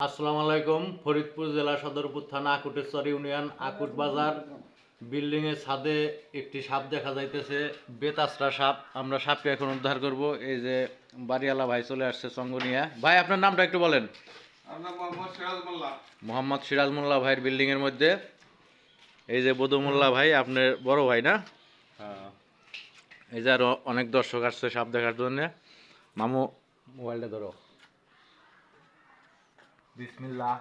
আসসালামু আলাইকুম। ফরিদপুর জেলা সদরপুর থানা আকুটেশ্বর ইউনিয়ন আকুট বাজার বিল্ডিং এর ছাদে একটি সাপ দেখা যাইতেছে, বেতাসরা সাপ। আমরা সাপকে এখন উদ্ধার করব। এই যে বাড়িওয়ালা ভাই চলে আসছে সঙ্গ নিয়ে। ভাই আপনার নামটা একটু বলেন। মোহাম্মদ সিরাজ মোল্লা ভাইয়ের বিল্ডিং এর মধ্যে এই যে বদু মোল্লা ভাই, আপনার বড় ভাই না? এই যে আরো অনেক দর্শক আসছে সাপ দেখার জন্য। মামু মোবাইলটা ধরো। বিসমিল্লাহ।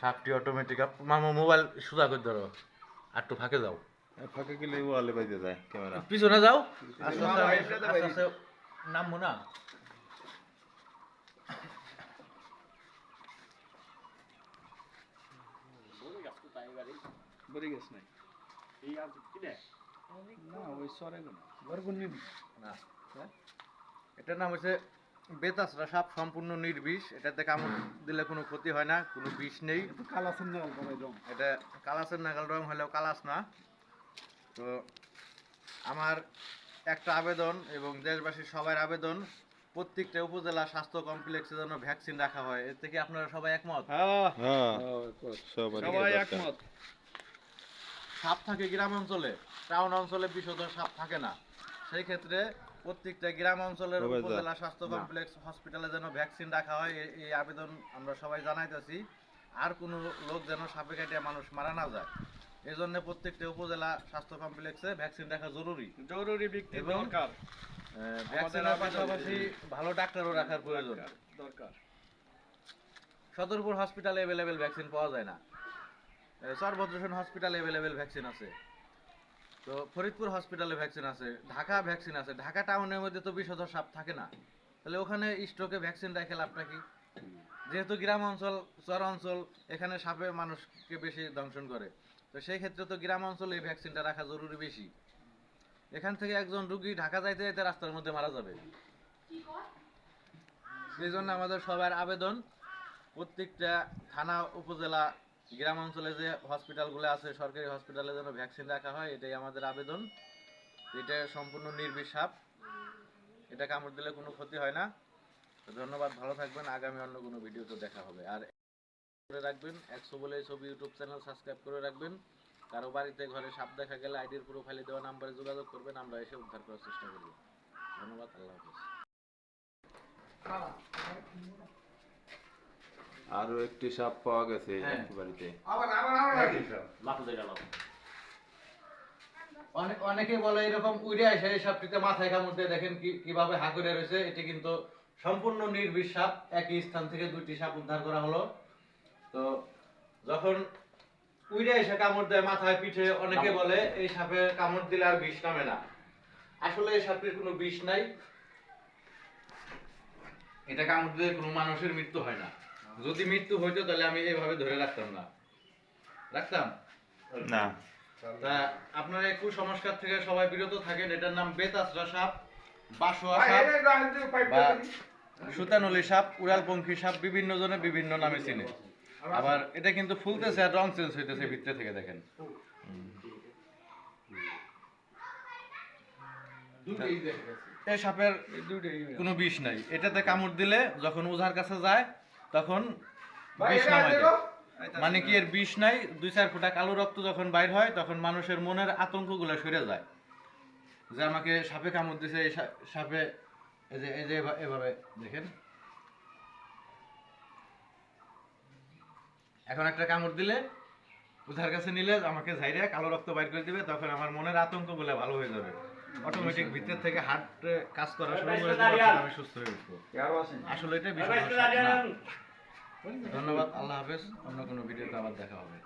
সাপটি অটোমেটিক। মামু মোবাইল সোজা করে ধরো, আর একটু ফাঁকে যাও। ফাঁকে গেলে ওয়ালে বাইতে যায় ক্যামেরা। পিছনে যাও, আস্তে আস্তে আস্তে আস্তে নামবো না। এটার নাম হচ্ছে বেতাসরা সাপ, সম্পূর্ণ নির্বিষ। এটাতে কামড় দিলে কোনো ক্ষতি হয় না, কোনো বিষ নেই। এটা কালাসের নাগাল রং হলেও কালাস না। তো আমার একটা আবেদন এবং দেশবাসীর সবার আবেদন, প্রত্যেকটা উপজেলা স্বাস্থ্য কমপ্লেক্সে যেন ভ্যাকসিন রাখা হয়। এর থেকে আপনারা সবাই একমত? সবাই একমত। সাপ থাকে গ্রাম অঞ্চলে, টাউন অঞ্চলে বিষধর সাপ থাকে না। সেই ক্ষেত্রে প্রত্যেকটা গ্রাম অঞ্চলের উপজেলা স্বাস্থ্য কমপ্লেক্স হসপিটালে যেন ভ্যাকসিন রাখা হয়, এই আবেদন আমরা সবাই জানাইতেছি। আর কোনো লোক যেন সাপে কাটিয়ে মানুষ মারা না যায়, এই জন্য প্রত্যেকটা উপজেলা স্বাস্থ্য কমপ্লেক্সে ভ্যাকসিন রাখা জরুরি। এবং ভ্যাকসিনের পাশাপাশি ভালো ডাক্তারও রাখার প্রয়োজন দরকার। সদরপুর হসপিটালে অ্যাভেলেবেল ভ্যাকসিন পাওয়া যায় না। সর্বদ্রসন হসপিটালে অ্যাভেলেবেল ভ্যাকসিন আছে, তো ফরিদপুর হসপিটালে ভ্যাকসিন আছে, ঢাকা ভ্যাকসিন আছে। ঢাকা টাউনের মধ্যে তো বিষধর সাপ থাকে না, তাহলে ওখানে স্ট্রোকে ভ্যাকসিন রেখে লাভটা কি? যেহেতু গ্রাম অঞ্চল, চর অঞ্চল, এখানে সাপে মানুষকে বেশি দংশন করে, তো সেই ক্ষেত্রে তো গ্রাম অঞ্চলে এই ভ্যাকসিনটা রাখা জরুরি বেশি। এখান থেকে একজন রুগী ঢাকা যাইতে যাইতে রাস্তার মধ্যে মারা যাবে। সেই জন্য আমাদের সবার আবেদন, প্রত্যেকটা থানা, উপজেলা, গ্রাম অঞ্চলে যে হসপিটালগুলো আছে, সরকারি হসপিটালে যেন ভ্যাকসিন রাখা হয়, এটাই আমাদের আবেদন। এটা সম্পূর্ণ নির্বিষ সাপ, এটা কামড় দিলে কোনো ক্ষতি হয় না। ধন্যবাদ, ভালো থাকবেন। আগামী অন্য কোনো ভিডিওতে দেখা হবে। আর করে রাখবেন 100 বলে ছবি ইউটিউব চ্যানেল সাবস্ক্রাইব করে রাখবেন। কারো বাড়িতে ঘরে সাপ দেখা গেলে আইডির প্রোফাইলে দেওয়া নাম্বারে যোগাযোগ করবেন, আমরা এসে উদ্ধার করার চেষ্টা করব। ধন্যবাদ, আল্লাহ হাফেজ। আরো একটি সাপ পাওয়া গেছে বাড়িতে। অনেকে বলে এরকম উড়ে আসে, এই সাপটিতে মাথায় কামড় দিয়ে দেখেন কিভাবে হা করে রয়েছে। এটি কিন্তু সম্পূর্ণ নির্বিষ সাপ। একই স্থান থেকে দুইটি সাপ উদ্ধার করা হলো। তো যখন উড়ে এসে কামড় দেয় মাথায়, পিঠে, অনেকে বলে এই সাপে কামড় দিলে আর বিষ নামে না। আসলে এই সাপটির কোনো বিষ নাই, এটা কামড় দিলে কোনো মানুষের মৃত্যু হয় না। যদি মৃত্যু হইতো তাহলে আমি এইভাবে ধরে রাখতাম না, রাখতাম না। তা আপনারা কুসংস্কার থেকে সবাই বিরত থাকেন। এটার নাম বেতাসরা সাপ, বাসুয়া সাপ, বা সুতানলি সাপ, উড়ালপঙ্খী সাপ, বিভিন্ন জনে বিভিন্ন নামে চিনে। আবার এটা কিন্তু ফুলতেছে আর রং চেঞ্জ হইতেছে ভিতরে থেকে, দেখেন। এই সাপের কোনো বিষ নাই। এটাতে কামড় দিলে যখন ওঝার কাছে যায় তখন বিষ নামায় দেয়। মানে কি, এর বিষ নাই। 2-4 ফোঁটা কালো রক্ত যখন বাইর হয় তখন মানুষের মনের আতঙ্কগুলো সরে যায়, যে আমাকে সাপে কামড় দিছে। এই সাপে এই যে এভাবে দেখেন, এখন একটা কামড় দিলে, ওঝার কাছে নিলে আমাকে ঝাইরে কালো রক্ত বাইর করে দিবে, তখন আমার মনের আতঙ্কগুলো ভালো হয়ে যাবে। অটোমেটিক ভিতর থেকে হার্ট কাজ করা শুরু করে দিবে, আমি সুস্থ হয়ে উঠবো। আসলে এটা বিষয় না। ধন্যবাদ, আল্লাহ হাফেজ। অন্য কোনো ভিডিওতে আবার দেখা হবে।